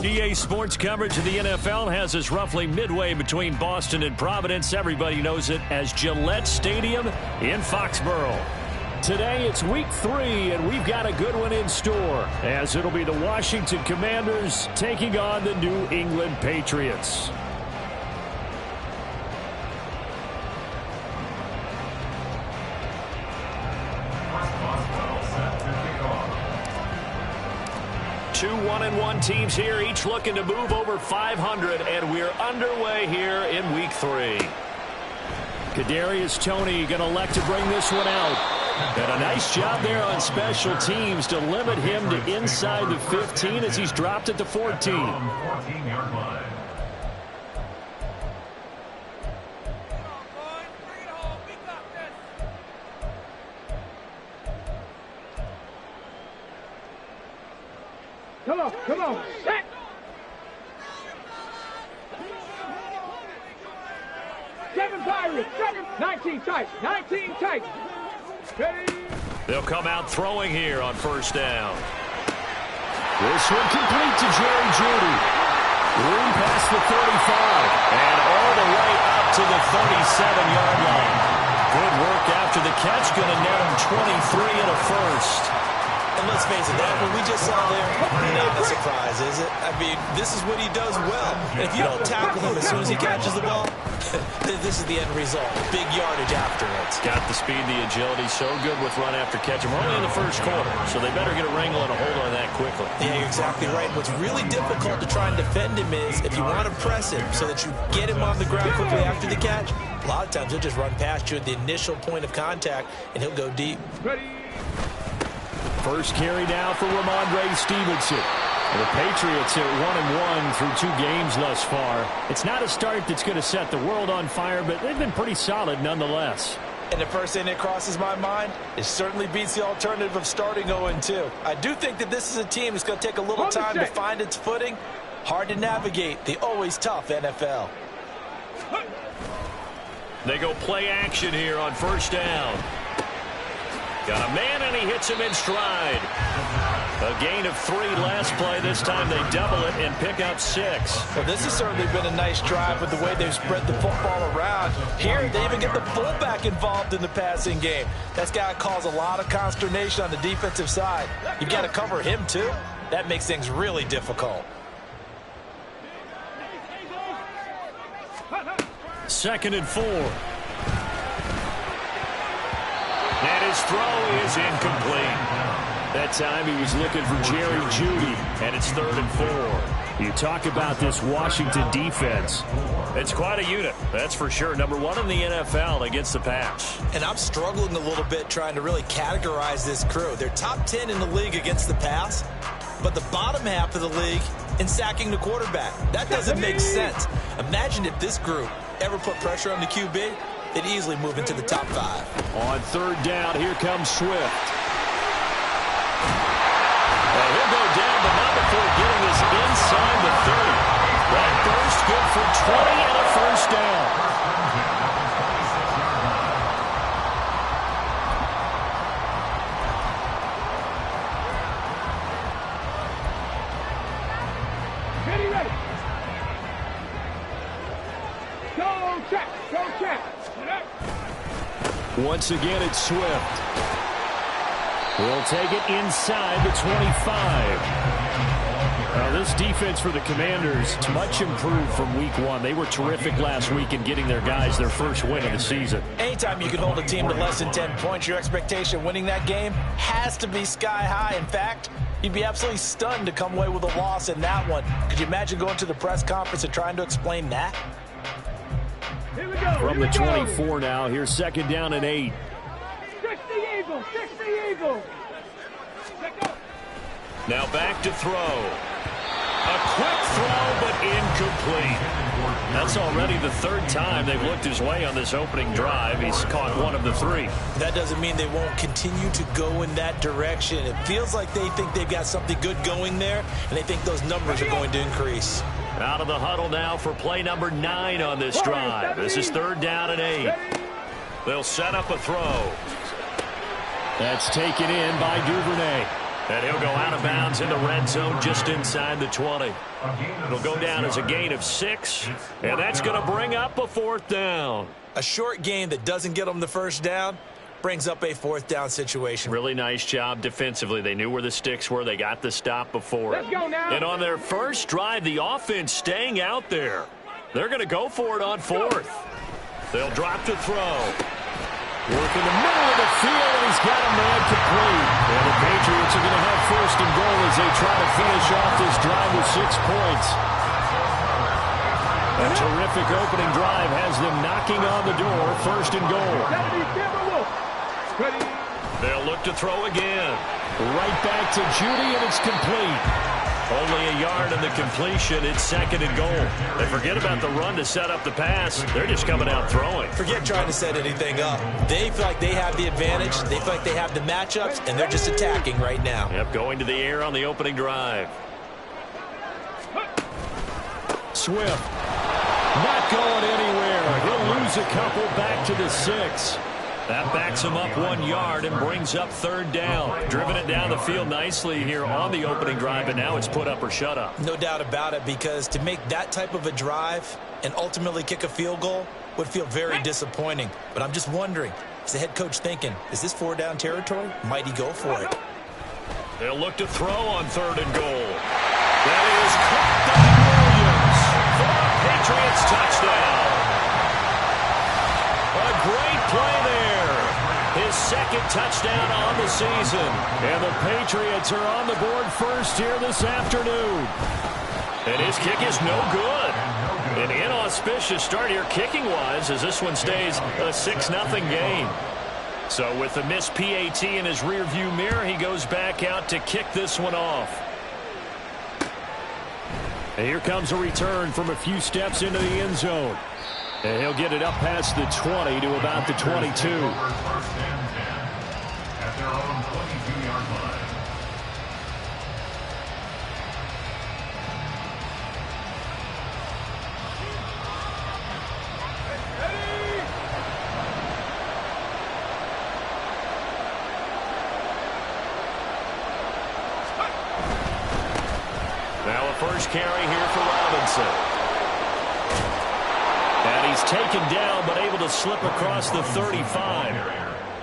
EA Sports coverage of the NFL has us roughly midway between Boston and Providence. Everybody knows it as Gillette Stadium in Foxborough. Today it's week 3, and we've got a good one in store, as it'll be the Washington Commanders taking on the New England Patriots. Two 1-1 teams here, each looking to move over 500, and we're underway here in week 3. Kadarius Toney going to elect to bring this one out. And a nice job there on special teams to limit him to inside the 15 as he's dropped at the 14. Come on, set! Seven Pirates, 19 tight, 19 tight. Ready? They'll come out throwing here on first down. This one complete to Jerry Jeudy. Room past the 35, and all the way up to the 37-yard line. Good work after the catch, going to net him 23 and a first. And let's face it, that one we just saw there, not a surprise, is it? I mean, this is what he does well. And if you don't tackle him as soon as he catches the ball, this is the end result. Big yardage afterwards. Got the speed, the agility, so good with run after catch. We're only in the first quarter, so they better get a wrangle and a hold on that quickly. Yeah, you're exactly right. What's really difficult to try and defend him is if you want to press him so that you get him on the ground quickly after the catch, a lot of times he'll just run past you at the initial point of contact, and he'll go deep. Ready? First carry now for Ramondre Stevenson. The Patriots are 1-1 through 2 games thus far. It's not a start that's going to set the world on fire, but they've been pretty solid nonetheless. And the first thing that crosses my mind, it certainly beats the alternative of starting 0-2. I do think that this is a team that's going to take a little time to find its footing. Hard to navigate the always tough NFL. They go play action here on first down. Got a man, and he hits him in stride. A gain of 3 last play. This time they double it and pick up 6. Well, this has certainly been a nice drive with the way they've spread the football around. Here, they even get the fullback involved in the passing game. That's got to cause a lot of consternation on the defensive side. You've got to cover him, too. That makes things really difficult. Second and 4. And his throw is incomplete. That time he was looking for Jerry Jeudy, and it's 3rd and 4. You talk about this Washington defense. It's quite a unit, that's for sure. Number 1 in the NFL against the pass. And I'm struggling a little bit trying to really categorize this crew. They're top 10 in the league against the pass, but the bottom half of the league in sacking the quarterback. That doesn't make sense. Imagine if this group ever put pressure on the QB, they'd easily move into the top 5. On 3rd down, here comes Swift. He'll go down, but not before getting this inside the 30. That burst good for 20 and a first down. Ready. Go check. Once again, it's Swift. He'll take it inside the 25. Now, this defense for the Commanders is much improved from week 1. They were terrific last week in getting their guys their first win of the season. Anytime you can hold a team to less than 10 points, your expectation winning that game has to be sky high. In fact, you'd be absolutely stunned to come away with a loss in that one. Could you imagine going to the press conference and trying to explain that? From the 24 now, here's 2nd down and 8. 60 Eagles. Now back to throw. A quick throw, but incomplete. That's already the 3rd time they've looked his way on this opening drive. He's caught 1 of the 3. That doesn't mean they won't continue to go in that direction. It feels like they think they've got something good going there, and they think those numbers are going to increase. Out of the huddle now for play number 9 on this drive. This is 3rd down and 8. They'll set up a throw. That's taken in by Duvernay. And he'll go out of bounds in the red zone just inside the 20. It'll go down as a gain of 6, and that's going to bring up a 4th down. A short game that doesn't get them the first down brings up a 4th down situation. Really nice job defensively. They knew where the sticks were. They got the stop before. Let's go now. And on their first drive, the offense staying out there. They're going to go for it on 4th. They'll drop to throw. Work in the middle of the field, and he's got a man complete. And the Patriots are going to have 1st and goal as they try to finish off this drive with 6 points. A terrific opening drive has them knocking on the door. 1st and goal. They'll look to throw again. Right back to Judy, and it's complete. Only a yard in the completion. It's 2nd and goal. And forget about the run to set up the pass. They're just coming out throwing. Forget trying to set anything up. They feel like they have the advantage. They feel like they have the matchups, and they're just attacking right now. Yep, going to the air on the opening drive. Swift. Not going anywhere. He'll lose a couple back to the 6. That backs him up 1 yard and brings up 3rd down. Driven it down the field nicely here on the opening drive, and now it's put up or shut up. No doubt about it, because to make that type of a drive and ultimately kick a field goal would feel very disappointing. But I'm just wondering, is the head coach thinking, is this 4-down territory? Might he go for it? They'll look to throw on 3rd and goal. That is caught by Williams for a Patriots touchdown. A great play there. His 2nd touchdown on the season. And the Patriots are on the board first here this afternoon. And his kick is no good. An inauspicious start here kicking-wise as this one stays a 6-0 game. So with the missed PAT in his rearview mirror, he goes back out to kick this one off. And here comes a return from a few steps into the end zone. And he'll get it up past the 20 to about the 22. At their own 22-yard line. Now a first carry here for Robinson. And he's taken down, but able to slip across the 35.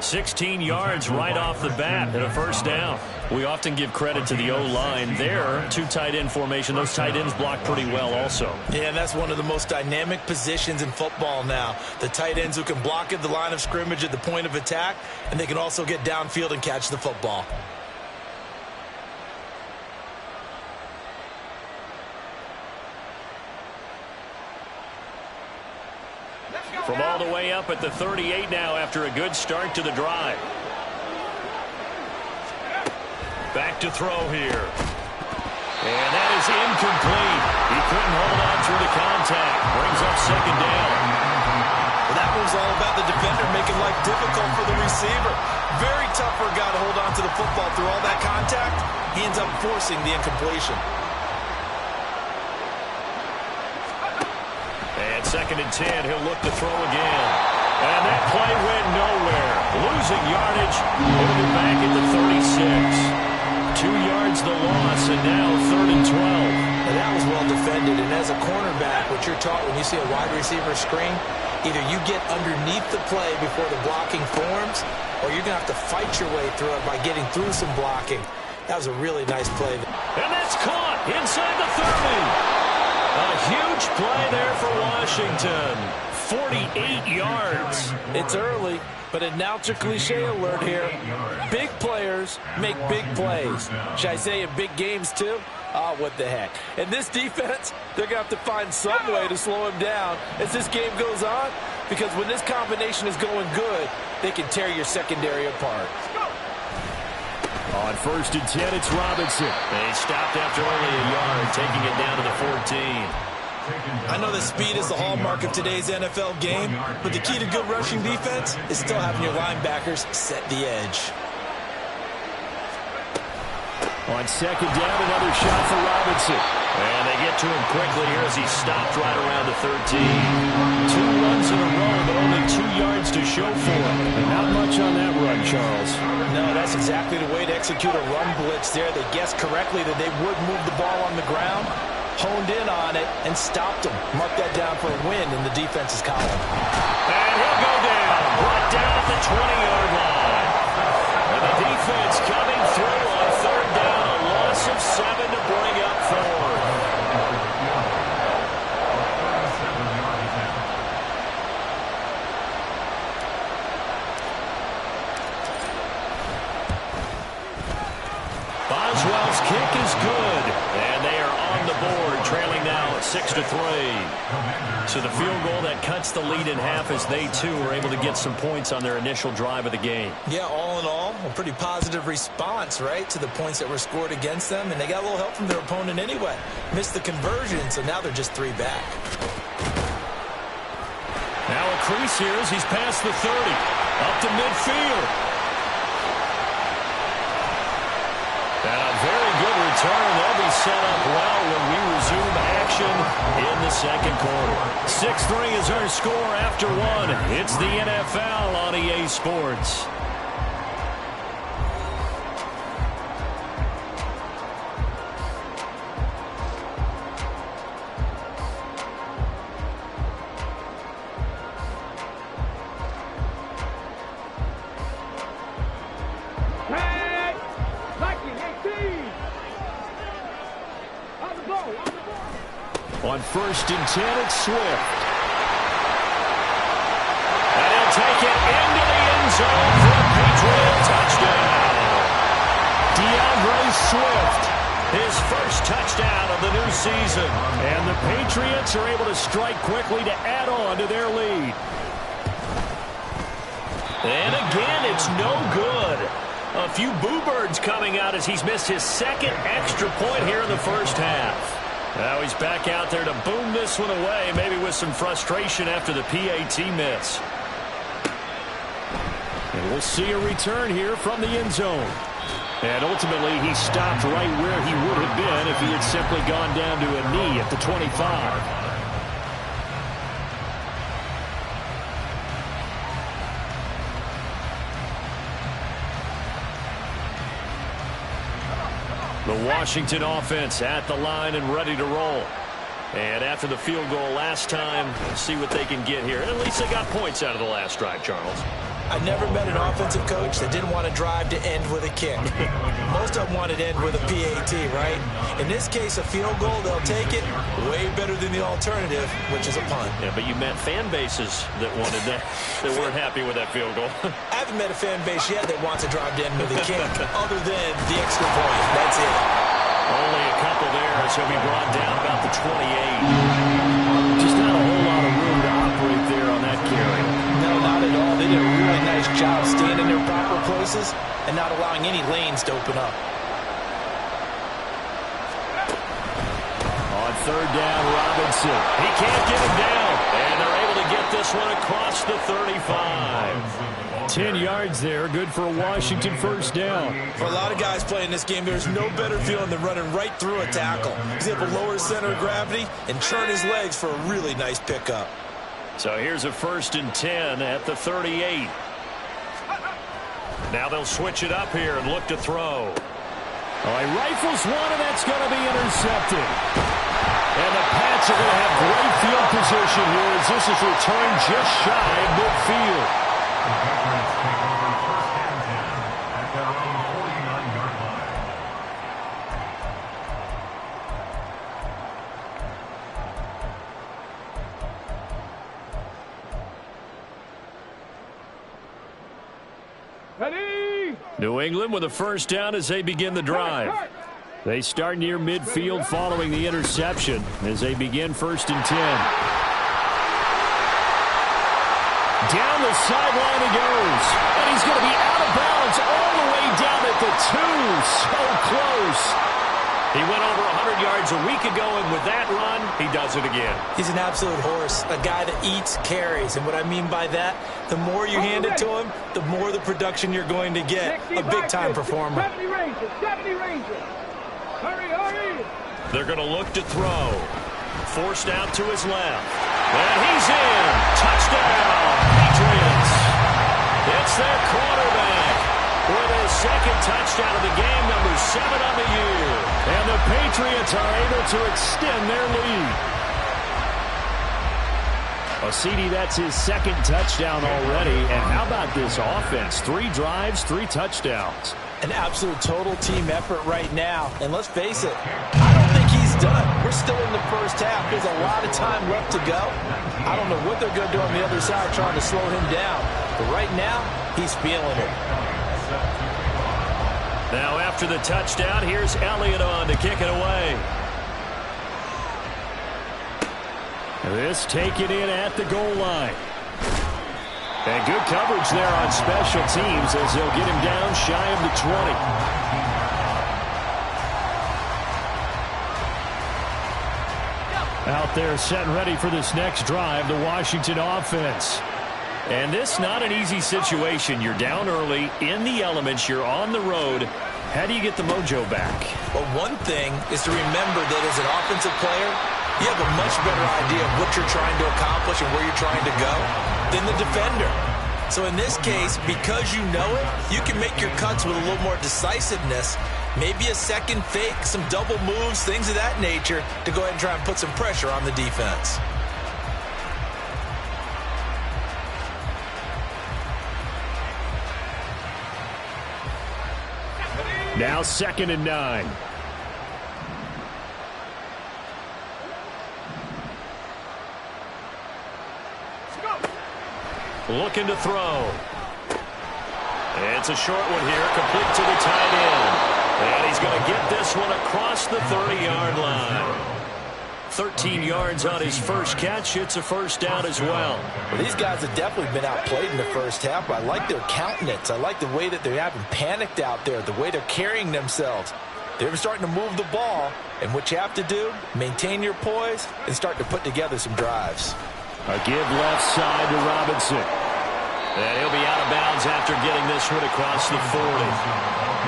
16 yards right off the bat and a 1st down. We often give credit to the O-line there. 2 tight end formation. Those tight ends block pretty well also. Yeah, and that's one of the most dynamic positions in football now. The tight ends who can block at the line of scrimmage at the point of attack, and they can also get downfield and catch the football. From all the way up at the 38 now after a good start to the drive. Back to throw here. And that is incomplete. He couldn't hold on through the contact. Brings up 2nd down. Well, that move's all about the defender making life difficult for the receiver. Very tough for a guy to hold on to the football through all that contact. He ends up forcing the incompletion. And 2nd and 10, he'll look to throw again. And that play went nowhere. Losing yardage. It'll be back at the 36. 2 yards the loss, and now 3rd and 12. And that was well defended. And as a cornerback, what you're taught when you see a wide receiver screen, either you get underneath the play before the blocking forms, or you're going to have to fight your way through it by getting through some blocking. That was a really nice play. And that's caught inside the 30. A huge play there for Washington. 48 yards. It's early, but announcer cliche alert here. Big players make big plays. Should I say in big games too? Oh, what the heck. And this defense, they're going to have to find some way to slow him down as this game goes on, because when this combination is going good, they can tear your secondary apart. On 1st and 10, it's Robinson. They stopped after only a yard, taking it down to the 14. I know that speed is the hallmark of today's NFL game, but the key to good rushing defense is still having your linebackers set the edge. On second down, another shot for Robinson. And they get to him quickly here as he stopped right around the 13. 2 runs in a row, but only 2 yards to show for him. And not much on that run, Charles. No, that's exactly the way to execute a run blitz there. They guessed correctly that they would move the ball on the ground, honed in on it, and stopped him. Mark that down for a win in the defense's column. And he'll go down, brought down at the 20-yard line. And the defense coming through on third down, a loss of 7 to bring up forward. Boswell's kick is good, and they are on the board, trailing now at 6-3. So the field goal that cuts the lead in half as they, too, are able to get some points on their initial drive of the game. Yeah, all in all, a pretty positive response, right, to the points that were scored against them, and they got a little help from their opponent anyway. Missed the conversion, so now they're just 3 back. Now a crease here as he's past the 30, up to midfield. And a very good return. They'll be set up well when we resume action in the second quarter. 6-3 is our score after 1. It's the NFL on EA Sports. On 1st and 10, it's Swift. And he'll take it into the end zone for a Patriot touchdown. DeAndre Swift, his first touchdown of the new season. And the Patriots are able to strike quickly to add on to their lead. And again, it's no good. A few boo birds coming out as he's missed his 2nd extra point here in the first half. Now he's back out there to boom this one away, maybe with some frustration after the PAT miss. And we'll see a return here from the end zone. And ultimately, he stopped right where he would have been if he had simply gone down to a knee at the 25. The Washington offense at the line and ready to roll. And after the field goal last time, let's see what they can get here. And at least they got points out of the last drive, Charles. I never met an offensive coach that didn't want to drive to end with a kick. Most of them wanted to end with a PAT, right? In this case, a field goal, they'll take it. Way better than the alternative, which is a punt. Yeah, but you met fan bases that wanted that, that weren't happy with that field goal. I haven't met a fan base yet that wants to drive to end with a kick, other than the extra point. That's it. Only a couple there, so he'll be brought down about the 28. Just not a whole lot of room to operate there on that carry. No, not at all. They did a really nice job staying in their proper places and not allowing any lanes to open up. On 3rd down, Robinson. He can't get him down. And they're able to get this one across the 35. 10 yards there. Good for a Washington first down. For a lot of guys playing this game, there's no better feeling than running right through a tackle. He's able to lower his center of gravity and churn his legs for a really nice pickup. So here's a 1st and 10 at the 38. Now they'll switch it up here and look to throw. Oh, he rifles one, and that's going to be intercepted. And the Pats are going to have great field position here as this is returned just shy of midfield. The Patriots take over 1st and 10 at their own 49-yard line. Ready? New England with a first down as they begin the drive. They start near midfield following the interception as they begin 1st and 10. Down the sideline he goes. And he's going to be out of bounds all the way down at the 2. So close. He went over 100 yards a week ago, and with that run, he does it again. He's an absolute horse, a guy that eats carries. And what I mean by that, the more you hand it to him, the more the production you're going to get. A big-time performer. Rangers. 70 Rangers. Hurry, hurry. They're going to look to throw. Forced out to his left. And he's in. Touchdown, Patriots. It's their quarterback with his second touchdown of the game, number 7 on the year. And the Patriots are able to extend their lead. Well, CD, that's his second touchdown already. And how about this offense? 3 drives, 3 touchdowns. An absolute total team effort right now. And let's face it, I don't think he's done. We're still in the first half. There's a lot of time left to go. I don't know what they're going to do on the other side trying to slow him down. But right now, he's feeling it. Now after the touchdown, here's Elliott on to kick it away. This taken in at the goal line. And good coverage there on special teams as they'll get him down shy of the 20. Out there set and ready for this next drive, the Washington offense. And this not an easy situation. You're down early, in the elements, you're on the road. How do you get the mojo back? Well, one thing is to remember that as an offensive player, you have a much better idea of what you're trying to accomplish and where you're trying to go than the defender. So in this case, because you know it, you can make your cuts with a little more decisiveness, maybe a second fake, some double moves, things of that nature, to go ahead and try and put some pressure on the defense. Now 2nd and 9. Looking to throw. It's a short one here, complete to the tight end. And he's going to get this one across the 30-yard line. 13 yards on his first catch. It's a first down as well. Well, these guys have definitely been outplayed in the first half. I like their countenance. I like the way that they haven't panicked out there, the way they're carrying themselves. They're starting to move the ball, and what you have to do, maintain your poise and start to put together some drives. A give left side to Robinson. And he'll be out of bounds after getting this one across the 40.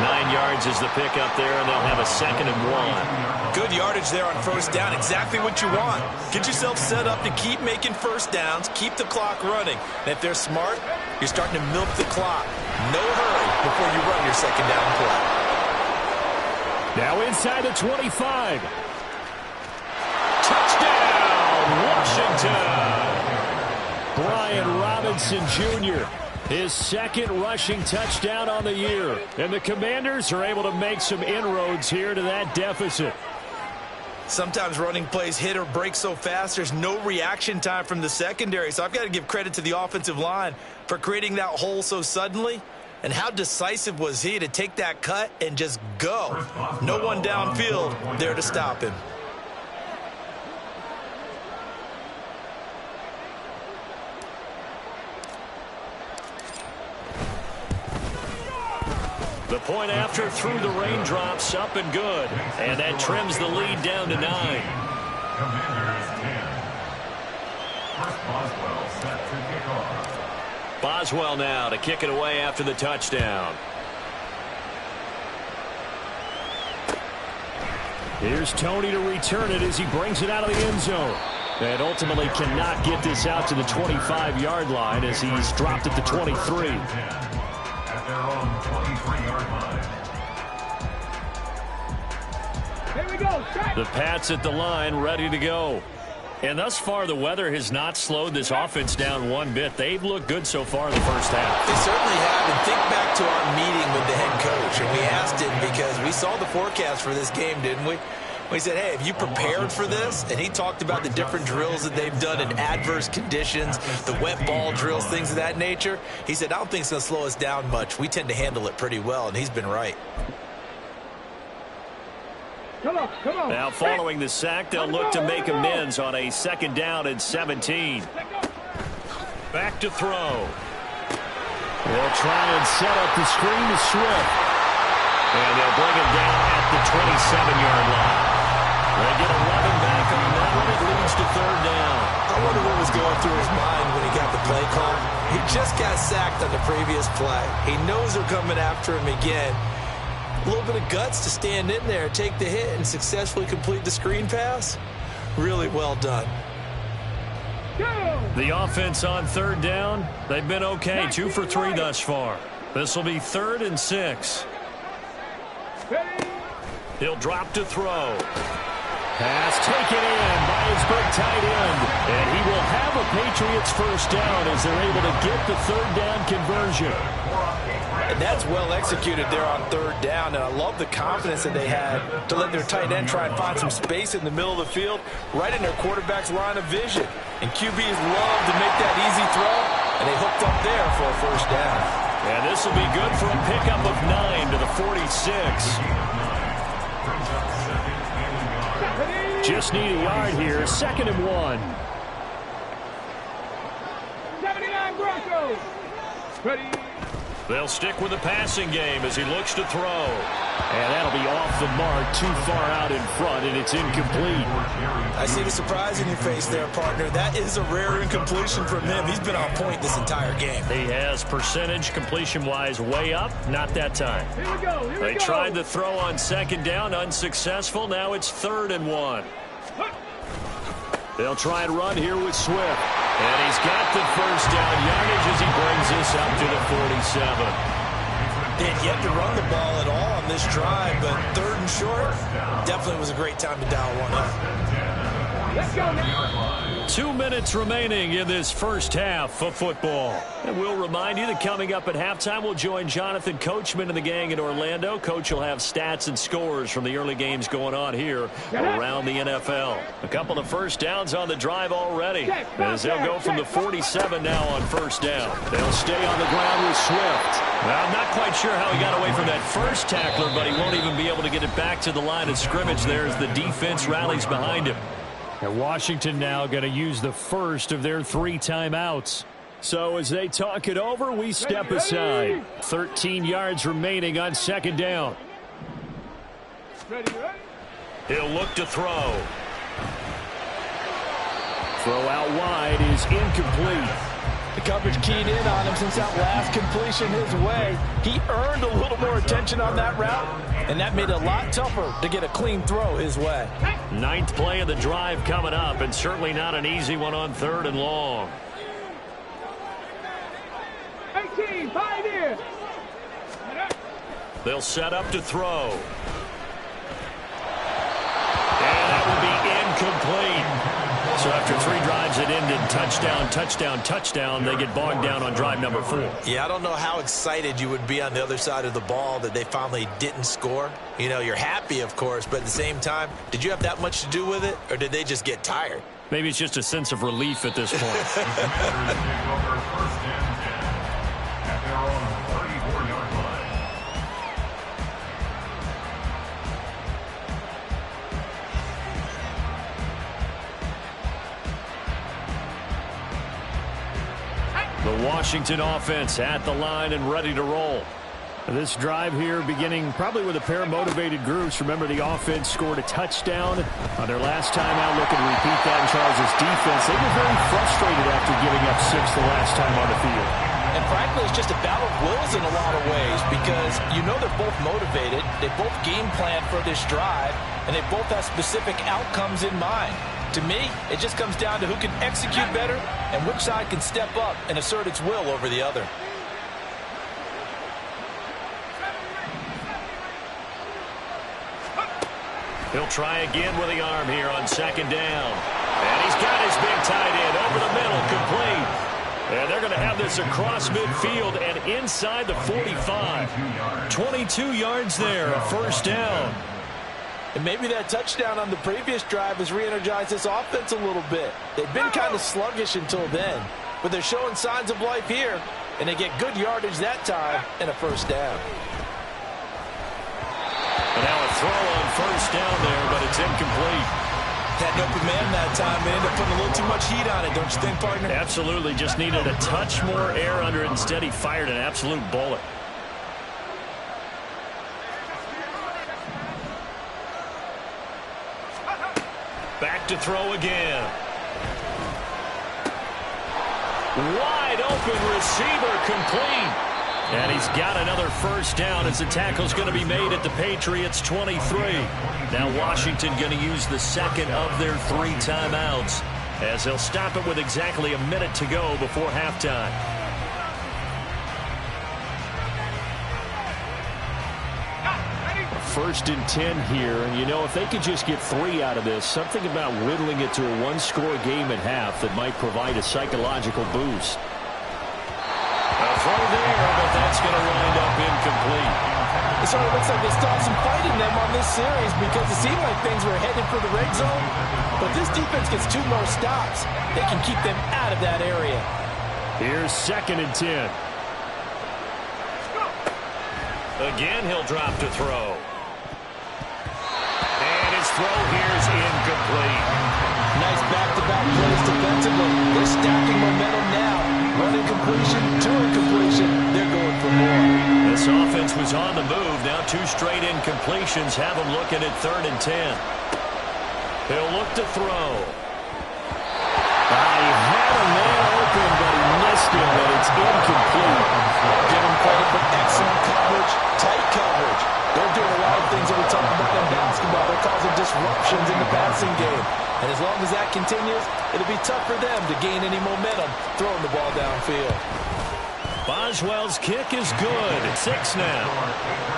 9 yards is the pickup there, and they'll have a 2nd and 1. Good yardage there on first down. Exactly what you want. Get yourself set up to keep making first downs, keep the clock running. And if they're smart, you're starting to milk the clock. No hurry before you run your second down play. Now inside the 25. Touchdown, Washington! Brian Robinson Jr., his 2nd rushing touchdown on the year. And the Commanders are able to make some inroads here to that deficit. Sometimes running plays hit or break so fast, there's no reaction time from the secondary. So I've got to give credit to the offensive line for creating that hole so suddenly. And how decisive was he to take that cut and just go? No one downfield there to stop him. The point after through the raindrops, up and good. And that trims the lead down to 9. Commanders 10. First Boswell set to kick off. Boswell now to kick it away after the touchdown. Here's Tony to return it as he brings it out of the end zone. And ultimately cannot get this out to the 25-yard line as he's dropped at the 23. At their own 23-yard line. Here we go. Strike. The Pats at the line, ready to go. And thus far, the weather has not slowed this offense down one bit. They've looked good so far in the first half. They certainly have. And think back to our meeting with the head coach. And we asked him because we saw the forecast for this game, didn't we? We said, hey, have you prepared for this? And he talked about the different drills that they've done in adverse conditions, the wet ball drills, things of that nature. He said, I don't think it's going to slow us down much. We tend to handle it pretty well, and he's been right. Come on, come on. Now following the sack, they'll look to make amends on a 2nd down and 17. Back to throw. They'll try and set up the screen to Swift. And they'll bring him down at the 27-yard line. They get 11 back on that one. It leads to 3rd down. I wonder what was going through his mind when he got the play call. He just got sacked on the previous play. He knows they're coming after him again. A little bit of guts to stand in there, take the hit, and successfully complete the screen pass. Really well done. The offense on third down, they've been okay. 2 for 3 thus far. This will be 3rd and 6. He'll drop to throw. Pass taken in by his big tight end. And he will have a Patriots first down as they're able to get the 3rd down conversion. And that's well executed there on 3rd down. And I love the confidence that they had to let their tight end try and find some space in the middle of the field, right in their quarterback's line of vision. And QBs love to make that easy throw, and they hooked up there for a first down. And this will be good for a pickup of 9 to the 46. Just need a yard here. 2nd and 1. 79 Broncos. Ready. They'll stick with the passing game as he looks to throw. And that'll be off the mark, too far out in front, and it's incomplete. I see the surprise in your face there, partner. That is a rare incompletion from him. He's been on point this entire game. He has percentage completion-wise way up. Not that time. Here we go. Here we They go. tried the throw on 2nd down, unsuccessful. Now it's 3rd and 1. They'll try and run here with Swift. And he's got the first down yardage as he brings this up to the 47. They had yet to run the ball at all on this drive, but 3rd and short, definitely was a great time to dial one up. Let's go now. 2 minutes remaining in this first half of football. And we'll remind you that coming up at halftime, we'll join Jonathan Coachman and the gang in Orlando. Coach will have stats and scores from the early games going on here around the NFL. A couple of first downs on the drive already, as they'll go from the 47 now on first down. They'll stay on the ground with Swift. Well, I'm not quite sure how he got away from that first tackler, but he won't even be able to get it back to the line of scrimmage there as the defense rallies behind him. And Washington now going to use the first of their 3 timeouts. So as they talk it over, we step aside. 13 yards remaining on 2nd down. Ready, ready. He'll look to throw. Throw out wide is incomplete. The coverage keyed in on him since that last completion his way. He earned a little more attention on that route, and that made it a lot tougher to get a clean throw his way. 9th play of the drive coming up, and certainly not an easy one on 3rd and long. 18, Pioneer. They'll set up to throw. And that will be incomplete. So after 3 drives that ended touchdown, touchdown, touchdown, they get bogged down on drive number 4. Yeah, I don't know how excited you would be on the other side of the ball that they finally didn't score. You know, you're happy, of course, but at the same time, did you have that much to do with it, or did they just get tired? Maybe it's just a sense of relief at this point. The Washington offense at the line and ready to roll. This drive here beginning probably with a pair of motivated groups. Remember, the offense scored a touchdown on their last time out. Looking to repeat that in Charles' defense. They were very frustrated after giving up 6 the last time on the field. And frankly, it's just a battle of wills in a lot of ways because you know they're both motivated. They both game plan for this drive, and they both have specific outcomes in mind. To me, it just comes down to who can execute better and which side can step up and assert its will over the other. He'll try again with the arm here on 2nd down. And he's got his big tight end over the middle, complete. And they're going to have this across midfield and inside the 45. 22 yards there, a first down. And maybe that touchdown on the previous drive has re-energized this offense a little bit. They've been kind of sluggish until then, but they're showing signs of life here, and they get good yardage that time and a first down. And now a throw on first down there, but it's incomplete. Had an open man that time. They ended up putting a little too much heat on it, don't you think, partner? Absolutely. Just needed a touch more air under it. Instead, he fired an absolute bullet. Back to throw again. Wide open receiver, complete. And he's got another first down as the tackle's going to be made at the Patriots' 23. Now Washington going to use the second of their 3 timeouts as they'll stop it with exactly a minute to go before halftime. First and 10 here, and you know, if they could just get 3 out of this, something about whittling it to a 1-score game at half that might provide a psychological boost. A throw there, but that's going to wind up incomplete. It sort of looks like they stopped some fight in them on this series because it seemed like things were headed for the red zone. But this defense gets 2 more stops. They can keep them out of that area. Here's second and 10. Again, he'll drop to throw. And his throw here is incomplete. Nice back-to-back plays defensively. They're stacking momentum now. One incompletion, 2 incompletion. They're going for more. This offense was on the move. Now 2 straight incompletions have them looking at 3rd and 10. He'll look to throw. He had a man open, but he missed him, and it's incomplete. Give him credit for excellent coverage, tight coverage. They're doing a lot of things that we talk about in basketball. They're causing disruptions in the passing game. And as long as that continues, it'll be tough for them to gain any momentum throwing the ball downfield. Boswell's kick is good. 6 now.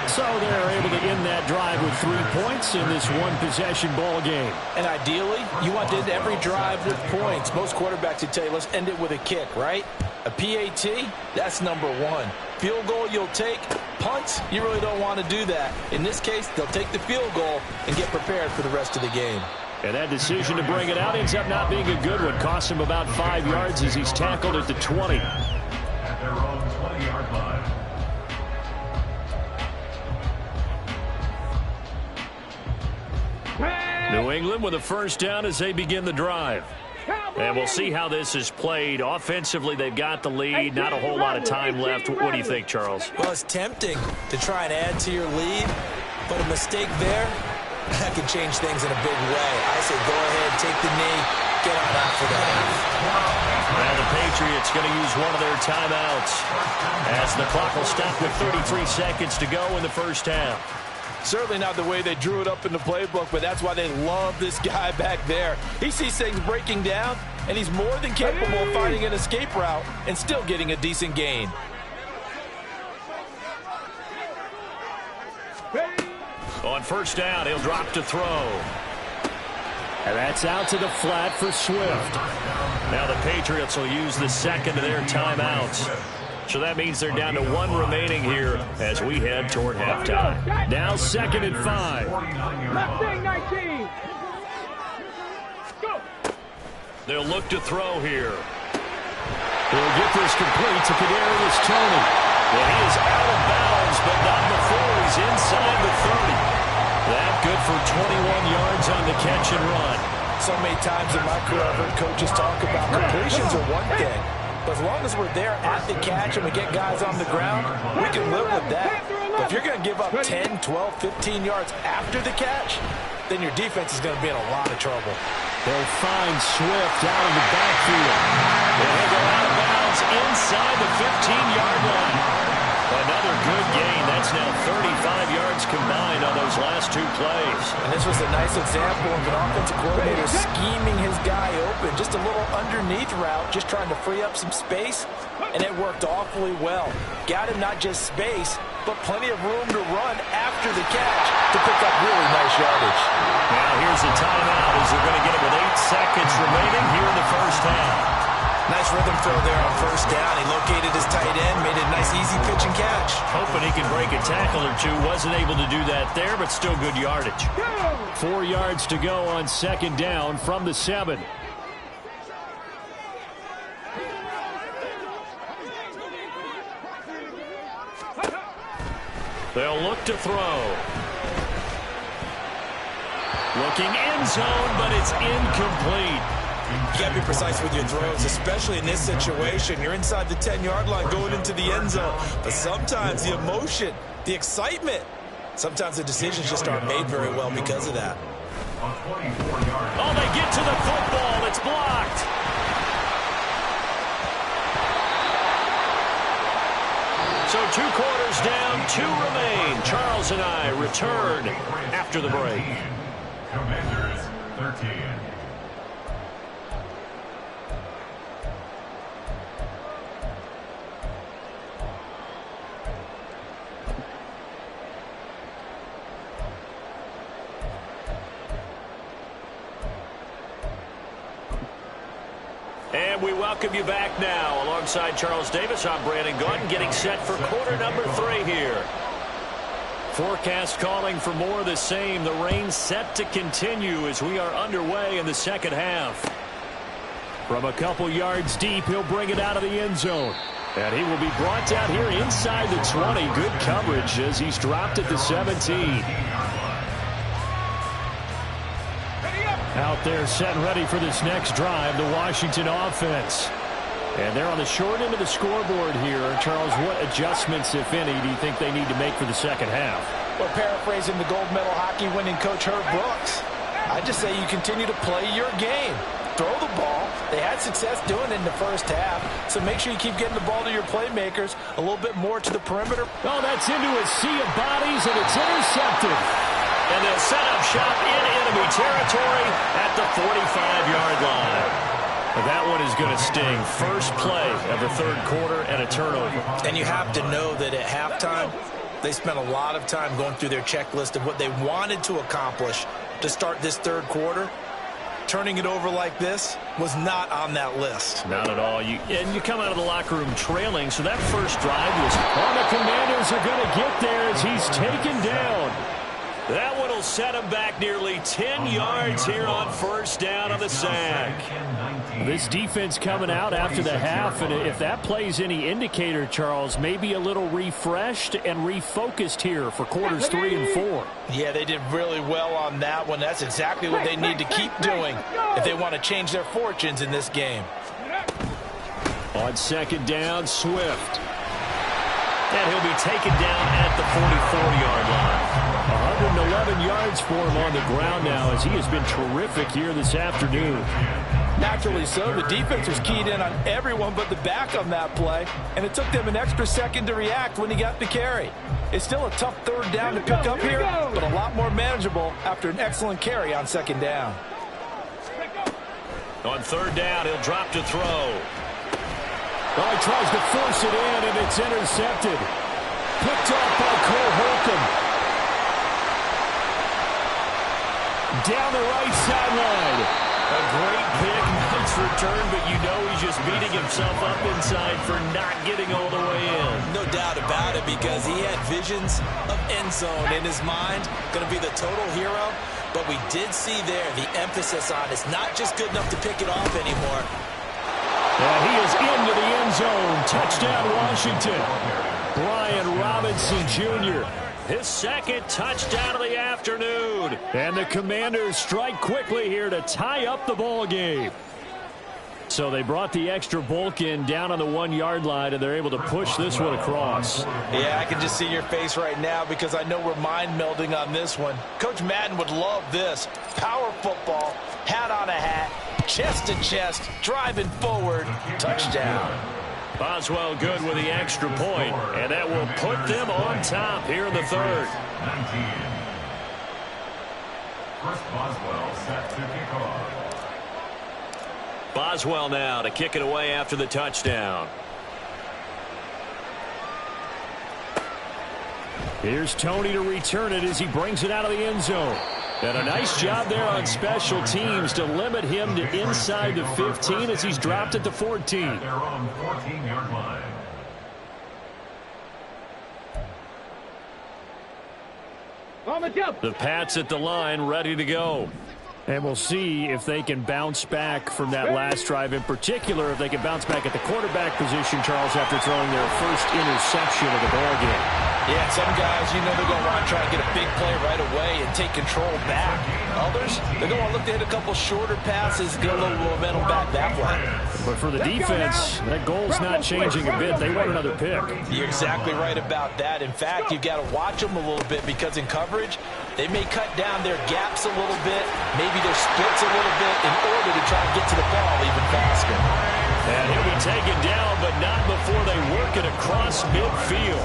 So they're able to end that drive with 3 points in this one-possession ball game. And ideally, you want to end every drive with points. Most quarterbacks would tell you, let's end it with a kick, right? A PAT, that's number 1. Field goal you'll take. Punts, you really don't want to do that. In this case, they'll take the field goal and get prepared for the rest of the game. And that decision to bring it out ends up not being a good one. Costs him about 5 yards as he's tackled at the 20. At their own 20-yard line. New England with a first down as they begin the drive. And we'll see how this is played. Offensively, they've got the lead. Not a whole lot of time left. What do you think, Charles? Well, it's tempting to try and add to your lead, but a mistake there, that can change things in a big way. I say go ahead, take the knee, get on out for the half. Now the Patriots going to use one of their timeouts as the clock will stop with 33 seconds to go in the first half. Certainly not the way they drew it up in the playbook, but that's why they love this guy back there. He sees things breaking down, and he's more than capable of finding an escape route and still getting a decent gain. On first down, he'll drop to throw. And that's out to the flat for Swift. Now the Patriots will use the second of their timeouts. So that means they're down to 1 remaining here as we head toward halftime. Now 2nd and 5. Left wing 19. Go. They'll look to throw here. They'll get this complete to Kadarius Toney. Well, he is out of bounds, but not before he's inside the 30. That good for 21 yards on the catch and run. So many times in my career, I've heard coaches talk about completions are one thing. But as long as we're there at the catch and we get guys on the ground, we can live with that. But if you're going to give up 10, 12, 15 yards after the catch, then your defense is going to be in a lot of trouble. They'll find Swift out of the backfield. They'll go out of bounds inside the 15-yard line. Another good gain. That's now 35 yards combined on those last 2 plays. And this was a nice example of an offensive coordinator scheming his guy open. Just a little underneath route, just trying to free up some space, and it worked awfully well. Got him not just space, but plenty of room to run after the catch to pick up really nice yardage. Now here's a timeout as they're going to get it with 8 seconds remaining here in the first half. Nice rhythm throw there on first down. He located his tight end, made it a nice easy pitch and catch. Hoping he could break a tackle or 2. Wasn't able to do that there, but still good yardage. 4 yards to go on 2nd down from the 7. They'll look to throw. Looking end zone, but it's incomplete. You got to be precise with your throws, especially in this situation. You're inside the 10-yard line going into the end zone. But sometimes the emotion, the excitement, sometimes the decisions just aren't made very well because of that. Oh, they get to the football. It's blocked. So 2 quarters down, 2 remain. Charles and I return after the break. Commanders 13. And we welcome you back now. Alongside Charles Davis, I'm Brandon Gaudin, getting set for quarter number 3 here. Forecast calling for more of the same. The rain set to continue as we are underway in the second half. From a couple yards deep, he'll bring it out of the end zone. And he will be brought down here inside the 20. Good coverage as he's dropped at the 17. Out there set and ready for this next drive, the Washington offense. And they're on the short end of the scoreboard here. Charles, what adjustments, if any, do you think they need to make for the second half? Well, paraphrasing the gold medal hockey winning coach Herb Brooks, I just say you continue to play your game. Throw the ball. They had success doing it in the first half, so make sure you keep getting the ball to your playmakers a little bit more to the perimeter. Oh, that's into a sea of bodies, and it's intercepted. And they'll set up shop in enemy territory at the 45-yard line. That one is going to sting. First play of the third quarter and a turnover. And you have to know that at halftime, they spent a lot of time going through their checklist of what they wanted to accomplish to start this third quarter. Turning it over like this was not on that list. Not at all. And you come out of the locker room trailing, so that first drive was on. The Commanders are going to get there as he's taken down. That one will set him back nearly 10 yards here on first down on the sack. This defense coming out after the half, and if that plays any indicator, Charles, maybe a little refreshed and refocused here for quarters 3 and 4. Yeah, they did really well on that one. That's exactly what they need to keep doing if they want to change their fortunes in this game. On second down, Swift. And he'll be taken down at the 44-yard line. 111 yards for him on the ground now as he has been terrific here this afternoon. Naturally so. The defense was keyed in on everyone but the back on that play, and it took them an extra second to react when he got the carry. It's still a tough third down to pick up here, but a lot more manageable after an excellent carry on second down. On third down, he'll drop to throw. Well, he tries to force it in, and it's intercepted. Picked off by Cole Holcomb. Down the right sideline. A great pick, nice return, but you know he's just beating himself up inside for not getting all the way in. No doubt about it, because he had visions of end zone in his mind. Going to be the total hero. But we did see there the emphasis on it's not just good enough to pick it off anymore. And he is into the end zone. Touchdown, Washington. Brian Robinson Jr., his second touchdown of the afternoon. And the Commanders strike quickly here to tie up the ball game. So they brought the extra bulk in down on the 1-yard line, and they're able to push this one across. Yeah, I can just see your face right now because I know we're mind melding on this one. Coach Madden would love this. Power football, hat on a hat, chest to chest, driving forward, touchdown. Boswell good with the extra point, and that will put them on top here in the third. 19. Chris Boswell set to kick off. Boswell now to kick it away after the touchdown. Here's Tony to return it as he brings it out of the end zone. And a nice job there on special teams to limit him to inside the 15 as he's dropped at the 14. At their own 14-yard line. The Pats at the line, ready to go. And we'll see if they can bounce back from that last drive, in particular if they can bounce back at the quarterback position, Charles, after throwing their first interception of the ballgame. Yeah, some guys, you know, they're going to want to try and get a big play right away and take control back. Others, they're going to want to look to hit a couple shorter passes, get a little momentum back that way. But for the defense, that goal's not changing a bit. They want another pick. You're exactly right about that. In fact, you've got to watch them a little bit because in coverage, They may cut down their gaps a little bit, maybe their splits a little bit in order to try to get to the ball even faster. And he'll be taken down, but not before they work it across midfield.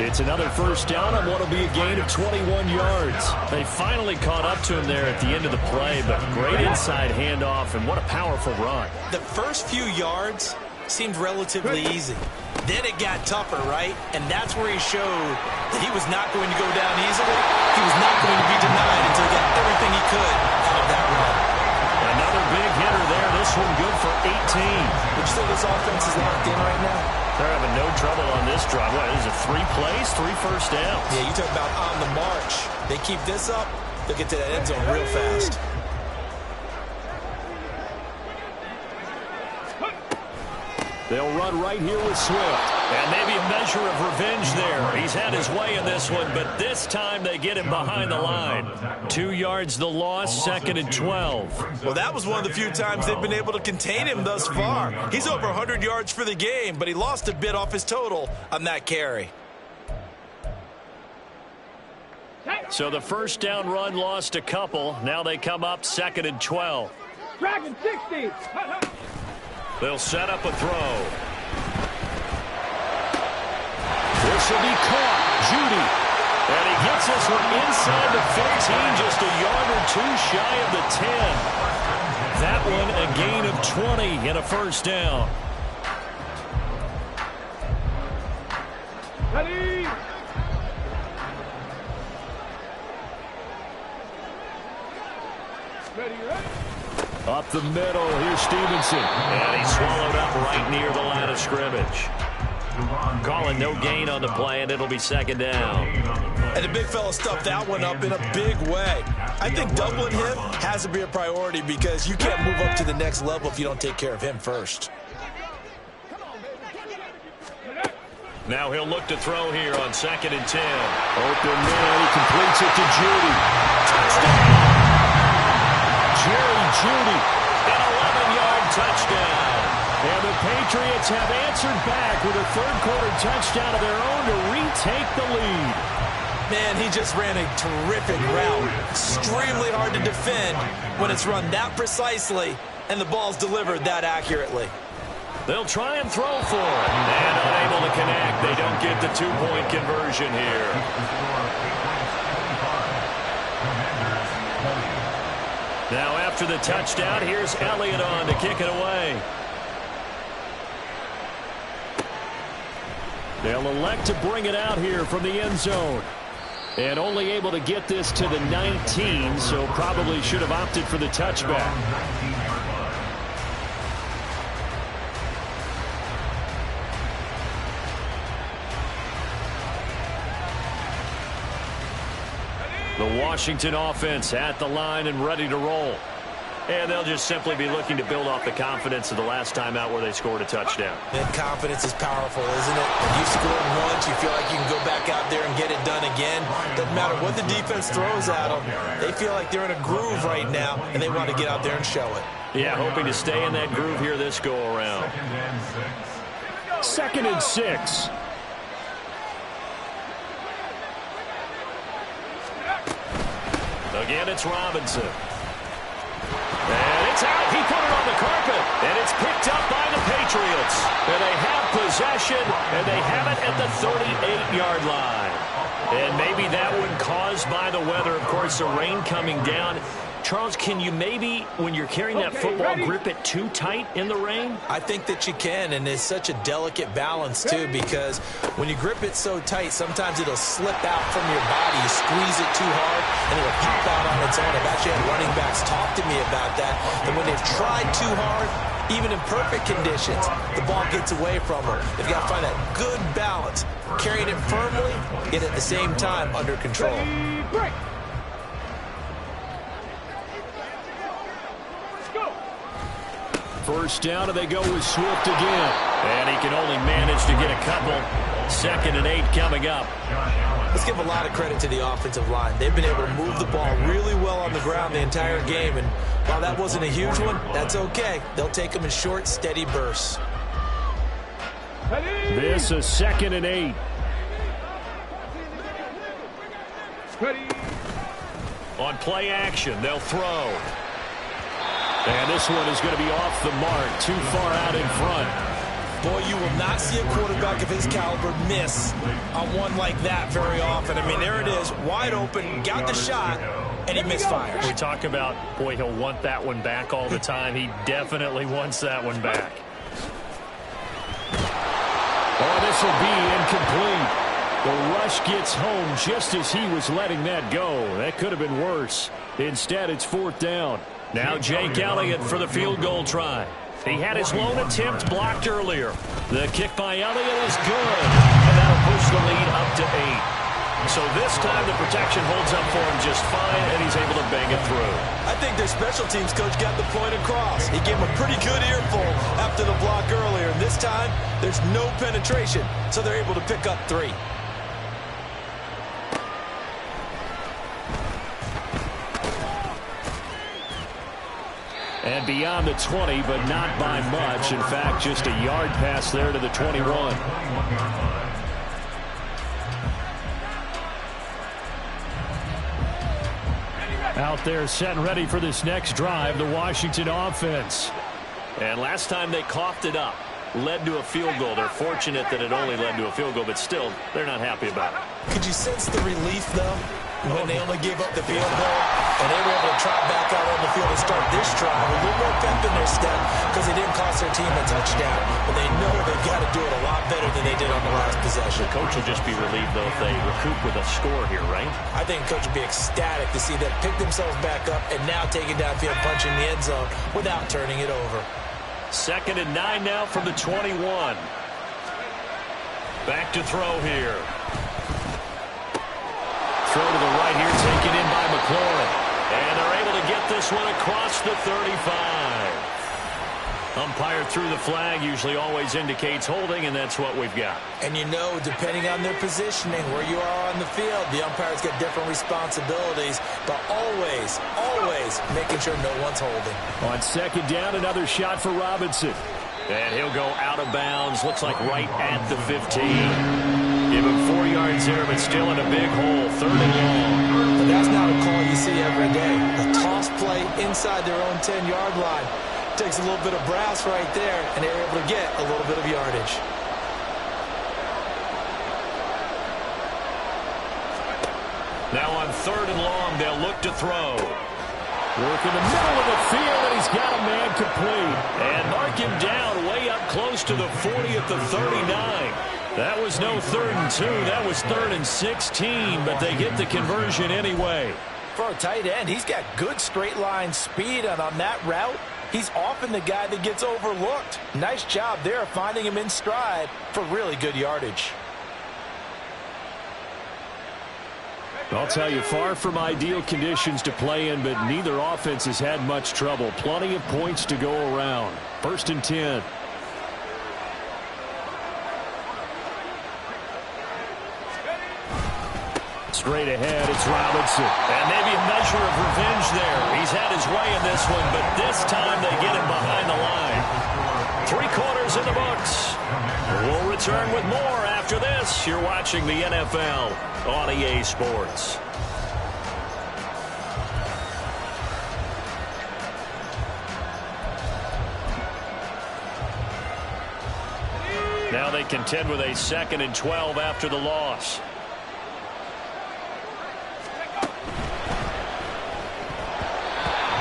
It's another first down on what will be a gain of 21 yards. They finally caught up to him there at the end of the play, but great inside handoff, and what a powerful run. The first few yards seemed relatively easy. Then it got tougher, right? And that's where he showed that he was not going to go down easily. He was not going to be denied until he got everything he could out of that run. Another big hitter there. This one good for 18. Would you say this offense is locked in right now? They're having no trouble on this drive. What is it, 3 plays, 3 first downs? Yeah, you talk about on the march. They keep this up, they'll get to that end zone real fast. They'll run right here with Swift. And maybe a measure of revenge there. He's had his way in this one, but this time they get him behind the line. 2 yards the loss, 2nd and 12. Well, that was one of the few times they've been able to contain him thus far. He's over 100 yards for the game, but he lost a bit off his total on that carry. So the first down run lost a couple. Now they come up 2nd and 12. Dragon 60. They'll set up a throw. This will be caught. Judy. And he gets this one inside the 15, just a yard or 2 shy of the 10. That one a gain of 20 and a first down. Ready. Ready. Up the middle, here's Stevenson. And he swallowed up right near the line of scrimmage. Calling no gain on the play, and it'll be 2nd down. And the big fella stuffed that one up in a big way. I think doubling him has to be a priority because you can't move up to the next level if you don't take care of him first. Now he'll look to throw here on 2nd and 10. Open man, he completes it to Judy. Touchdown! Jerry Judy, an 11-yard touchdown. And the Patriots have answered back with a third-quarter touchdown of their own to retake the lead. Man, he just ran a terrific route. Extremely hard to defend when it's run that precisely and the ball's delivered that accurately. They'll try and throw for it. And unable to connect. They don't get the 2-point conversion here. Now after the touchdown, here's Elliott on to kick it away. They'll elect to bring it out here from the end zone. And only able to get this to the 19, so probably should have opted for the touchback. The Washington offense at the line and ready to roll. And they'll just simply be looking to build off the confidence of the last time out where they scored a touchdown. And confidence is powerful, isn't it? When you scored once, you feel like you can go back out there and get it done again. Doesn't matter what the defense throws at them. They feel like they're in a groove right now, and they want to get out there and show it. Yeah, hoping to stay in that groove here this go-around. 2nd and 6. Again, it's Robinson. And it's out. He put it on the carpet. And it's picked up by the Patriots. And they have possession, and they have it at the 38-yard line. And maybe that one caused by the weather. Of course, the rain coming down. Charles, can you maybe, when you're carrying that football, grip it too tight in the rain? I think that you can, and it's such a delicate balance, too, because when you grip it so tight, sometimes it'll slip out from your body. You squeeze it too hard, and it'll pop out on its own. I've actually had running backs talk to me about that, and when they've tried too hard, even in perfect conditions, the ball gets away from them. They've got to find that good balance, carrying it firmly, yet at the same time under control. Break. First down, and they go with Swift again. And he can only manage to get a couple. 2nd and 8 coming up. Let's give a lot of credit to the offensive line. They've been able to move the ball really well on the ground the entire game. And while that wasn't a huge one, that's okay. They'll take them in short, steady bursts. This is 2nd and 8. Ready. On play action, they'll throw. And this one is going to be off the mark, too far out in front. Boy, you will not see a quarterback of his caliber miss on one like that very often. I mean, there it is, wide open, got the shot, and he misfires. We talk about, boy, he'll want that one back all the time. He definitely wants that one back. Oh, this will be incomplete. The rush gets home just as he was letting that go. That could have been worse. Instead, it's 4th down. Now Jake Elliott for the field goal try. He had his lone attempt blocked earlier. The kick by Elliott is good. And that'll push the lead up to 8. So this time the protection holds up for him just fine, and he's able to bang it through. I think their special teams coach got the point across. He gave him a pretty good earful after the block earlier. And this time, there's no penetration, so they're able to pick up 3. And beyond the 20, but not by much. In fact, just a yard pass there to the 21. Out there set and ready for this next drive, the Washington offense. And last time they coughed it up, led to a field goal. They're fortunate that it only led to a field goal, but still, they're not happy about it. Could you sense the relief, though, when they only gave up the field goal and they were able to trot back out on the field and start this drive with a little more pep in their step because they didn't cost their team a touchdown, but they know they've got to do it a lot better than they did on the last possession. The coach will just be relieved, though, if they recoup with a score here, right? I think the coach would be ecstatic to see them pick themselves back up and now take it downfield, punching the end zone without turning it over. 2nd and 9 now from the 21. Back to throw here. Throw to the right here, taken in by McLaurin. And they're able to get this one across the 35. Umpire threw the flag, usually always indicates holding, and that's what we've got. And you know, depending on their positioning, where you are on the field, the umpires get different responsibilities, but always, always making sure no one's holding. On 2nd down, another shot for Robinson. And he'll go out of bounds, looks like right at the 15. Give him 4 yards there, but still in a big hole, 3rd and long. But that's not a call you see every day. A toss play inside their own 10-yard line. Takes a little bit of brass right there, and they're able to get a little bit of yardage. Now on 3rd and long, they'll look to throw. Work in the middle of the field, and he's got a man complete. And mark him down way up close to the 40 at the 39. That was no 3rd and 2. That was 3rd and 16, but they get the conversion anyway. For a tight end, he's got good straight line speed, and on that route, he's often the guy that gets overlooked. Nice job there finding him in stride for really good yardage. I'll tell you, far from ideal conditions to play in, but neither offense has had much trouble. Plenty of points to go around. 1st and 10. Straight ahead, it's Robinson. And maybe a measure of revenge there. He's had his way in this one, but this time they get him behind the line. 3 quarters in the books. We'll return with more after this. You're watching the NFL on EA Sports. Now they contend with a 2nd and 12 after the loss.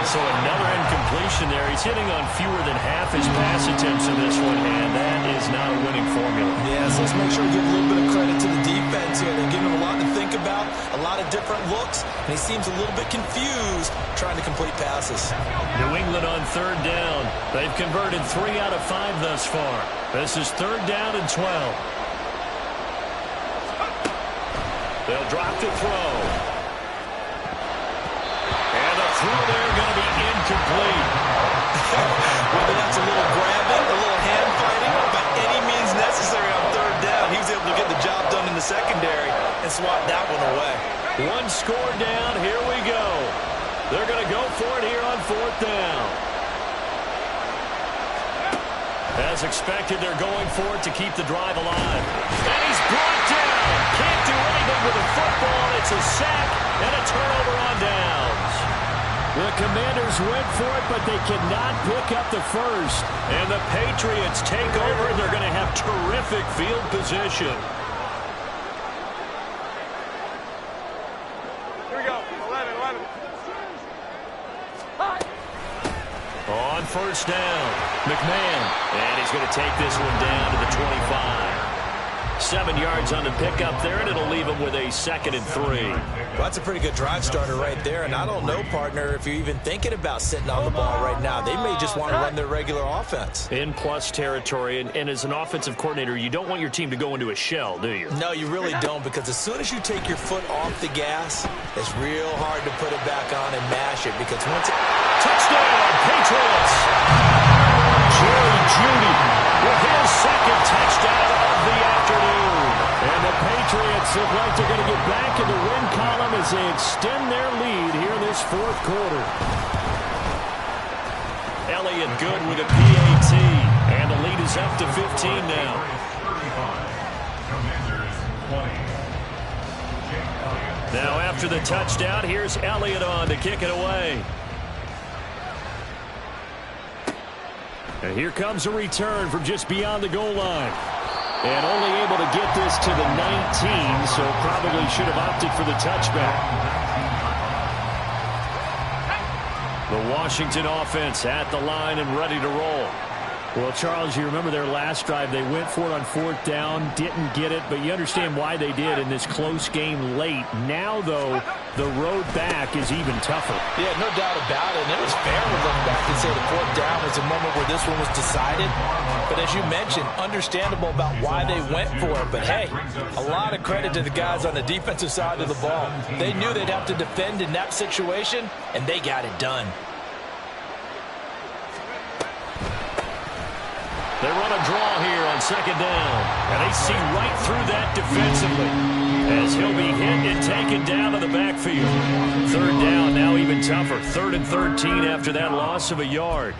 So another incompletion there. He's hitting on fewer than half his pass attempts in this one, and that is not a winning formula. Yeah, so let's make sure we give a little bit of credit to the defense here. They're giving him a lot to think about, a lot of different looks, and he seems a little bit confused trying to complete passes. New England on 3rd down. They've converted 3 out of 5 thus far. This is 3rd down and 12. They'll drop to throw. Through there, going to be incomplete. Whether that's a little grabbing, a little hand fighting, by any means necessary on 3rd down, he was able to get the job done in the secondary and swat that one away. 1 score down. Here we go. They're going to go for it here on 4th down. As expected, they're going for it to keep the drive alive. And he's brought down. Can't do anything with the football. It's a sack. And a turnover on downs. The Commanders went for it, but they cannot pick up the first. And the Patriots take over, and they're going to have terrific field position. Here we go. 11. On first down, McMahon. And he's going to take this one down to the 25. 7 yards on the pickup there, and it'll leave him with a 2nd and 3. Well, that's a pretty good drive starter right there. And I don't know, partner, if you're even thinking about sitting on the ball right now. They may just want to run their regular offense. In plus territory, and as an offensive coordinator, you don't want your team to go into a shell, do you? No, you really don't, because as soon as you take your foot off the gas, it's real hard to put it back on and mash it, because once it... Touchdown, Patriots! Jerry Jeudy with his 2nd touchdown of the afternoon. And the Patriots look like they're going to get back in the win column as they extend their lead here in this 4th quarter. Elliott good with a PAT, and the lead is up to 15 now. Now after the touchdown, here's Elliott on to kick it away. And here comes a return from just beyond the goal line. And only able to get this to the 19, so probably should have opted for the touchback. The Washington offense at the line and ready to roll. Well, Charles, you remember their last drive. They went for it on 4th down, didn't get it, but you understand why they did in this close game late. Now, though, the road back is even tougher. Yeah, no doubt about it. And it was fair to look back and say the 4th down was a moment where this one was decided. But as you mentioned, understandable about why they went for it. But, hey, a lot of credit to the guys on the defensive side of the ball. They knew they'd have to defend in that situation, and they got it done. They run a draw here on 2nd down, and they see right through that defensively as he'll be hit and taken down to the backfield. 3rd down, now even tougher. 3rd and 13 after that loss of a yard.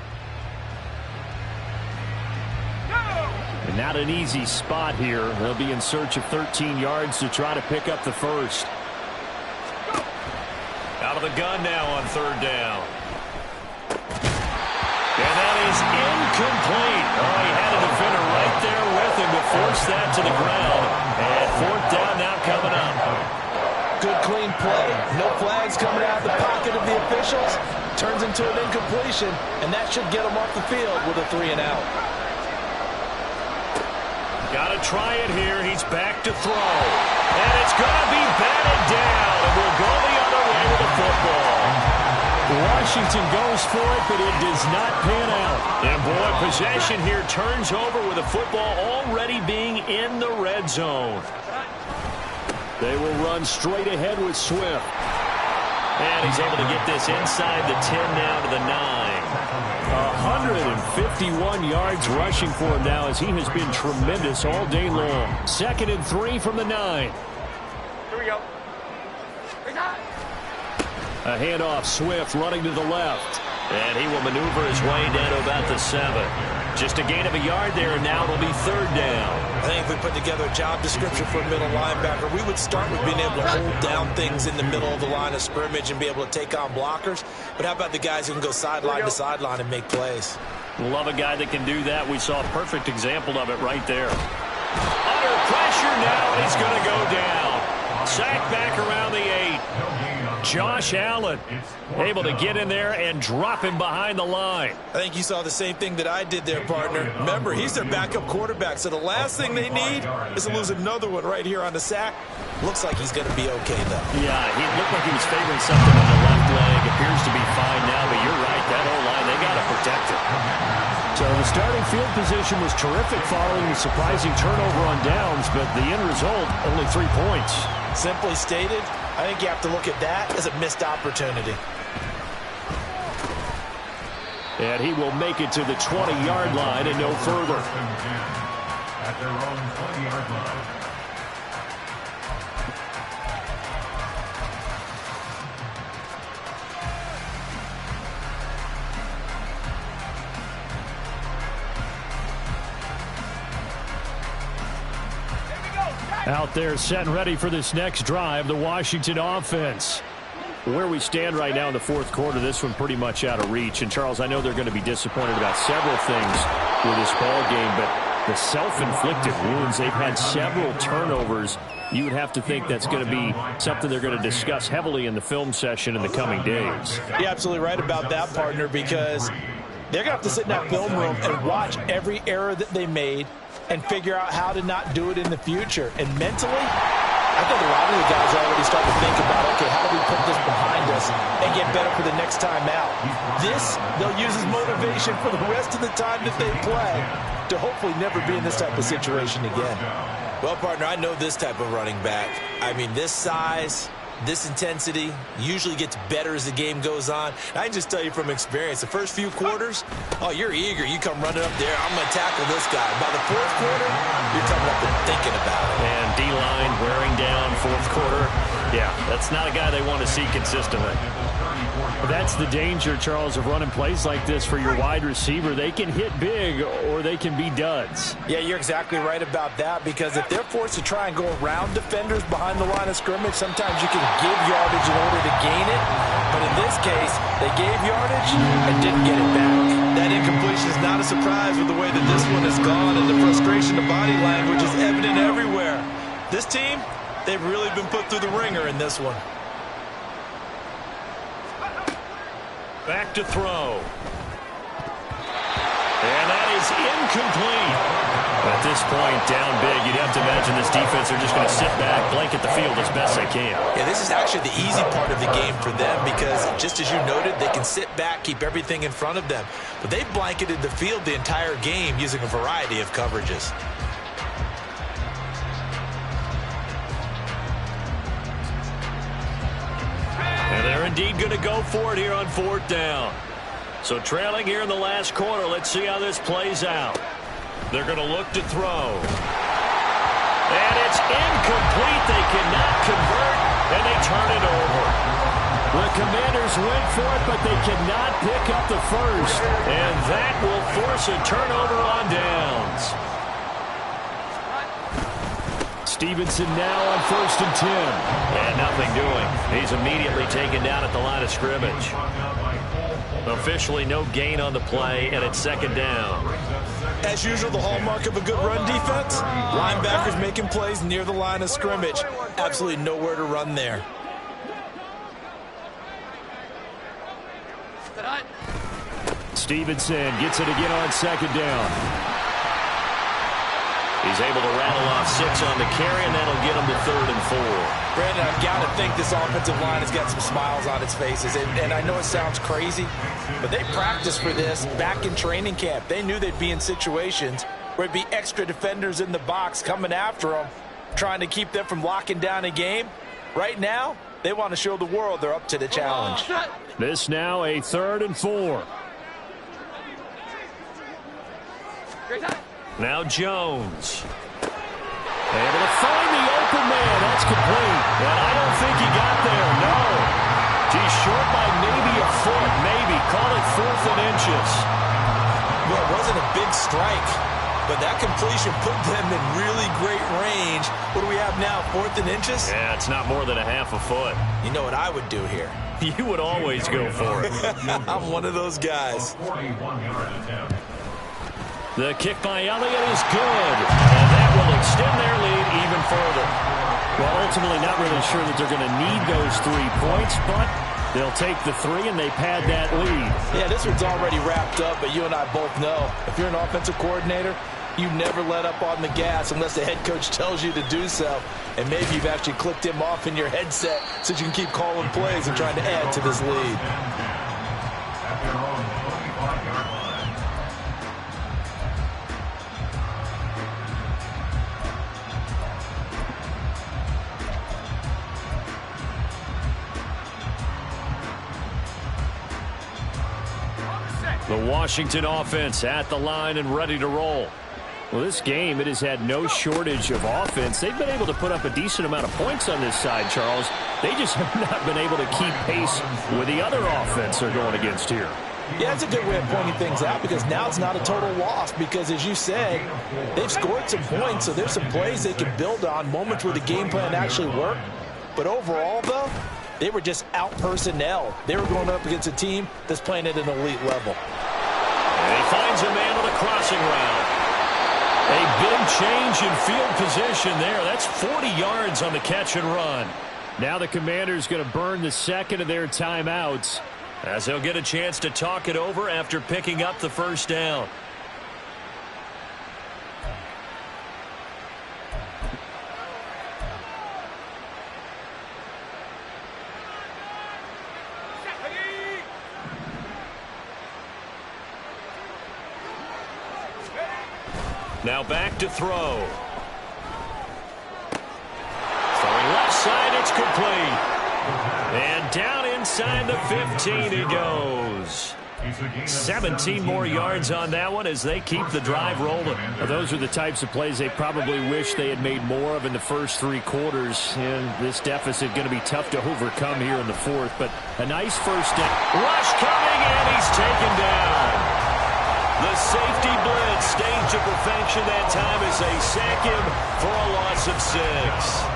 And not an easy spot here. They'll be in search of 13 yards to try to pick up the first. Out of the gun now on 3rd down. And that is incomplete. Oh, he had a defender right there with him to force that to the ground. And 4th down now coming up. Good clean play. No flags coming out of the pocket of the officials. Turns into an incompletion, and that should get him off the field with a 3 and out. Got to try it here. He's back to throw. And it's going to be batted down. And we'll go the other way with the football. Washington goes for it, but it does not pan out. And boy, possession here turns over with the football already being in the red zone. They will run straight ahead with Swift. And he's able to get this inside the 10 now to the 9. 151 yards rushing for him now as he has been tremendous all day long. 2nd and 3 from the 9. Here we go. A handoff, Swift running to the left. And he will maneuver his way down to about the 7. Just a gain of a yard there, and now it'll be 3rd down. I think if we put together a job description for a middle linebacker, we would start with being able to hold down things in the middle of the line of scrimmage and be able to take on blockers. But how about the guys who can go sideline to sideline and make plays? Love a guy that can do that. We saw a perfect example of it right there. Under pressure now, and he's going to go down. Sacked back around the 8. Josh Allen able to get in there and drop him behind the line. I think you saw the same thing that I did there, partner. Remember, he's their backup quarterback, so the last thing they need is to lose another one right here on the sack. Looks like he's going to be okay, though. Yeah, he looked like he was favoring something on the left leg. Appears to be fine now, but you're right. That whole line, they got to protect it. So the starting field position was terrific following the surprising turnover on downs, but the end result, only 3 points. Simply stated, I think you have to look at that as a missed opportunity. And he will make it to the 20-yard line and no further. At their own 20-yard line. Out there set and ready for this next drive, the Washington offense. Where we stand right now in the fourth quarter, this one pretty much out of reach. And, Charles, I know they're going to be disappointed about several things with this ball game, but the self-inflicted wounds, they've had several turnovers. You would have to think that's going to be something they're going to discuss heavily in the film session in the coming days. You're absolutely right about that, partner, because they're going to have to sit in that film room and watch every error that they made and figure out how to not do it in the future. And mentally, I think a lot of the guys are already starting to think about, okay, how do we put this behind us and get better for the next time out? This, they'll use as motivation for the rest of the time that they play to hopefully never be in this type of situation again. Well, partner, I know this type of running back. I mean, this size, this intensity usually gets better as the game goes on. I can just tell you from experience, the first few quarters, oh, you're eager. You come running up there, I'm going to tackle this guy. By the fourth quarter, you're coming up and thinking about it. And D-line wearing down fourth quarter. Yeah, that's not a guy they want to see consistently. That's the danger, Charles, of running plays like this for your wide receiver. They can hit big or they can be duds. Yeah, you're exactly right about that, because if they're forced to try and go around defenders behind the line of scrimmage, sometimes you can give yardage in order to gain it. But in this case, they gave yardage and didn't get it back. That incompletion is not a surprise with the way that this one has gone, and the frustration of body language is evident everywhere. This team, they've really been put through the ringer in this one. Back to throw. And that is incomplete. At this point, down big, you'd have to imagine this defense are just going to sit back, blanket the field as best they can. Yeah, this is actually the easy part of the game for them, because just as you noted, they can sit back, keep everything in front of them. But they've blanketed the field the entire game using a variety of coverages. And they're indeed going to go for it here on fourth down. So trailing here in the last quarter, let's see how this plays out. They're going to look to throw. And it's incomplete. They cannot convert, and they turn it over. The Commanders went for it, but they cannot pick up the first. And that will force a turnover on downs. Stevenson now on 1st and 10. And nothing doing. He's immediately taken down at the line of scrimmage. Officially no gain on the play, and it's second down. As usual, the hallmark of a good run defense, linebackers making plays near the line of scrimmage. Absolutely nowhere to run there. Stevenson gets it again on second down. He's able to rattle off 6 on the carry, and that'll get him to 3rd and 4. Brandon, I've got to think this offensive line has got some smiles on its faces. And I know it sounds crazy, but they practiced for this back in training camp. They knew they'd be in situations where it'd be extra defenders in the box coming after them, trying to keep them from locking down a game. Right now, they want to show the world they're up to the challenge. This now a 3rd and 4. Now Jones. Able to find the open man. That's complete. And I don't think he got there. No. He's short by maybe a foot. Maybe. Call it 4th and inches. Well, it wasn't a big strike, but that completion put them in really great range. What do we have now, 4th and inches? Yeah, it's not more than a half a foot. You know what I would do here? You would always go for it. I'm one of those guys. The kick by Elliott is good, and that will extend their lead even further. Well, ultimately not really sure that they're going to need those 3 points, but they'll take the 3 and they pad that lead. Yeah, this one's already wrapped up, but you and I both know if you're an offensive coordinator, you never let up on the gas unless the head coach tells you to do so. And maybe you've actually clicked him off in your headset so you can keep calling plays and trying to add to this lead. The Washington offense at the line and ready to roll. Well, this game, it has had no shortage of offense. They've been able to put up a decent amount of points on this side, Charles. They just have not been able to keep pace with the other offense they're going against here. Yeah, that's a good way of pointing things out, because now it's not a total loss, because as you said, they've scored some points, so there's some plays they can build on, moments where the game plan actually worked. But overall, though, They were just out-personnel. They were going up against a team that's playing at an elite level. And he finds a man on the crossing route. A big change in field position there. That's 40 yards on the catch and run. Now the Commanders going to burn the second of their timeouts as they'll get a chance to talk it over after picking up the first down. Now back to throw. Throwing left side, it's complete. And down inside the 15 he goes. 17 more yards on that one as they keep the drive rolling. Well, those are the types of plays they probably wish they had made more of in the first three quarters. And this deficit going to be tough to overcome here in the fourth. But a nice first down. Rush coming, and he's taken down. The safety blitz staged to perfection that time as they sack him for a loss of 6.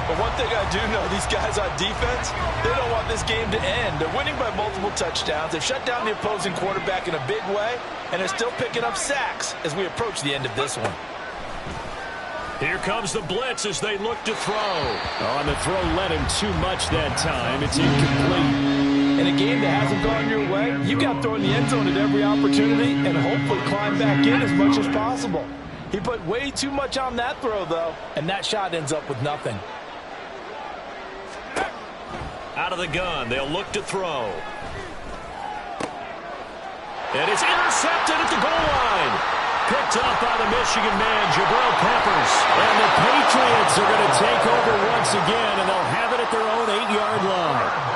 But one thing I do know, these guys on defense, they don't want this game to end. They're winning by multiple touchdowns. They've shut down the opposing quarterback in a big way, and they're still picking up sacks as we approach the end of this one. Here comes the blitz as they look to throw. Oh, and the throw led him too much that time. It's incomplete. In a game that hasn't gone your way, you got to throw in the end zone at every opportunity and hopefully climb back in as much as possible. He put way too much on that throw, though, and that shot ends up with nothing. Out of the gun, they'll look to throw. And it's intercepted at the goal line. Picked up by the Michigan man, Jabril Peppers. And the Patriots are going to take over once again, and they'll have it at their own 8-yard line.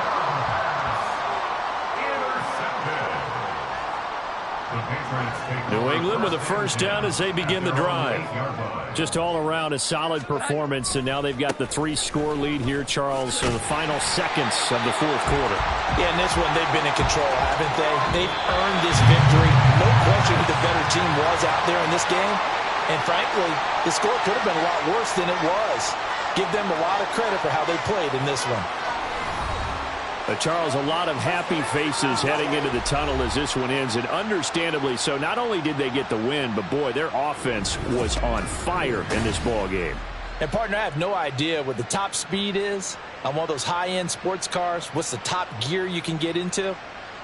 New England with a first down as they begin the drive. Just all around a solid performance, and now they've got the 3-score lead here, Charles, in the final seconds of the fourth quarter. Yeah, in this one, they've been in control, haven't they? They've earned this victory. No question who the better team was out there in this game. And frankly, the score could have been a lot worse than it was. Give them a lot of credit for how they played in this one. Charles, a lot of happy faces heading into the tunnel as this one ends, and understandably so. Not only did they get the win, but boy, their offense was on fire in this ball game. And partner, I have no idea what the top speed is on one of those high-end sports cars. What's the top gear you can get into?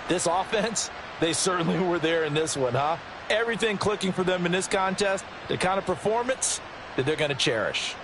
This offense, they certainly were there in this one, huh? Everything clicking for them in this contest, the kind of performance that they're going to cherish.